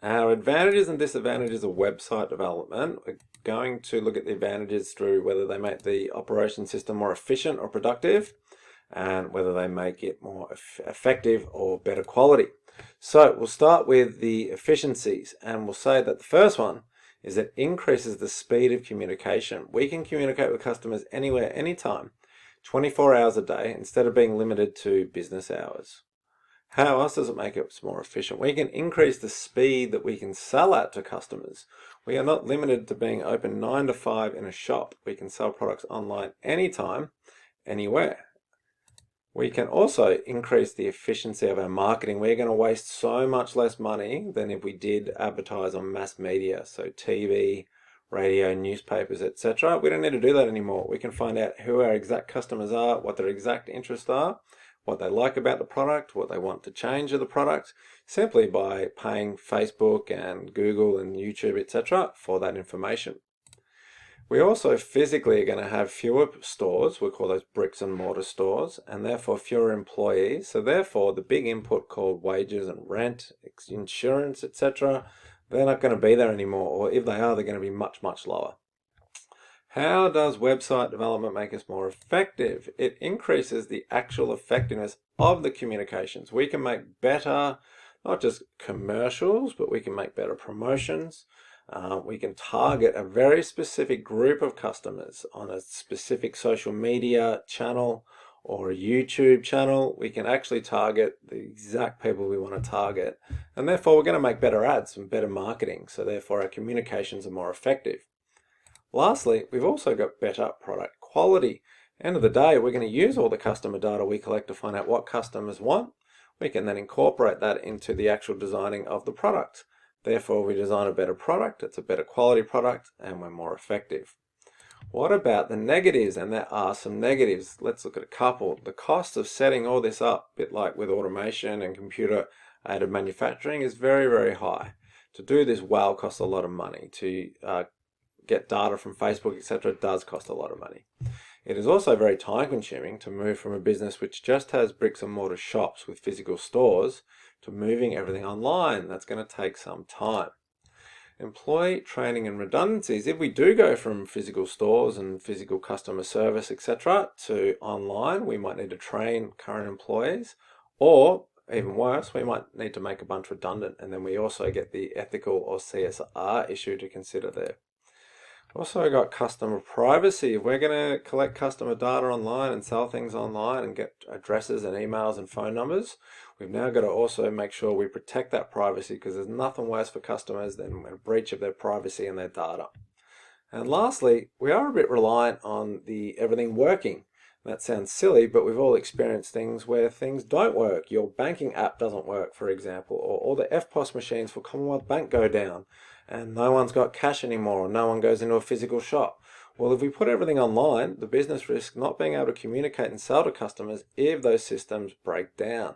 Our advantages and disadvantages of website development. We're going to look at the advantages through whether they make the operation system more efficient or productive, and whether they make it more effective or better quality. So we'll start with the efficiencies, and we'll say that the first one is it increases the speed of communication. We can communicate with customers anywhere, anytime, 24 hours a day, instead of being limited to business hours. How else does it make it more efficient? We can increase the speed that we can sell at to customers. We are not limited to being open 9 to 5 in a shop. We can sell products online anytime, anywhere. We can also increase the efficiency of our marketing. We're going to waste so much less money than if we did advertise on mass media, so TV, radio, newspapers, etc. We don't need to do that anymore. We can find out who our exact customers are, what their exact interests are, what they like about the product, what they want to change of the product, simply by paying Facebook and Google and YouTube, etc. for that information. We also physically are going to have fewer stores. We call those bricks and mortar stores, and therefore fewer employees. So therefore the big input called wages and rent, insurance, etc., they're not going to be there anymore, or if they are, they're going to be much, much lower. How does website development make us more effective? It increases the actual effectiveness of the communications. We can make better, not just commercials, but we can make better promotions. We can target a very specific group of customers on a specific social media channel or a YouTube channel. We can actually target the exact people we want to target, and therefore we're going to make better ads and better marketing, so therefore our communications are more effective. Lastly, we've also got better product quality. End of the day, we're going to use all the customer data we collect to find out what customers want. We can then incorporate that into the actual designing of the product. Therefore, we design a better product, it's a better quality product, and we're more effective. What about the negatives? And there are some negatives. Let's look at a couple. The cost of setting all this up, a bit like with automation and computer-aided manufacturing, is very, very high. To do this well costs a lot of money. To get data from Facebook, etc., does cost a lot of money. It is also very time consuming to move from a business which just has bricks and mortar shops with physical stores to moving everything online. That's going to take some time. Employee training and redundancies. If we do go from physical stores and physical customer service, etc., to online, we might need to train current employees, or even worse, we might need to make a bunch redundant, and then we also get the ethical or CSR issue to consider there. Also got customer privacy. If we're going to collect customer data online and sell things online and get addresses and emails and phone numbers, we've now got to also make sure we protect that privacy, because there's nothing worse for customers than a breach of their privacy and their data. And lastly, we are a bit reliant on everything working. That sounds silly, but we've all experienced things where things don't work. Your banking app doesn't work, for example, or all the EFTPOS machines for Commonwealth Bank go down, and no one's got cash anymore, or no one goes into a physical shop. Well, if we put everything online, the business risks not being able to communicate and sell to customers if those systems break down.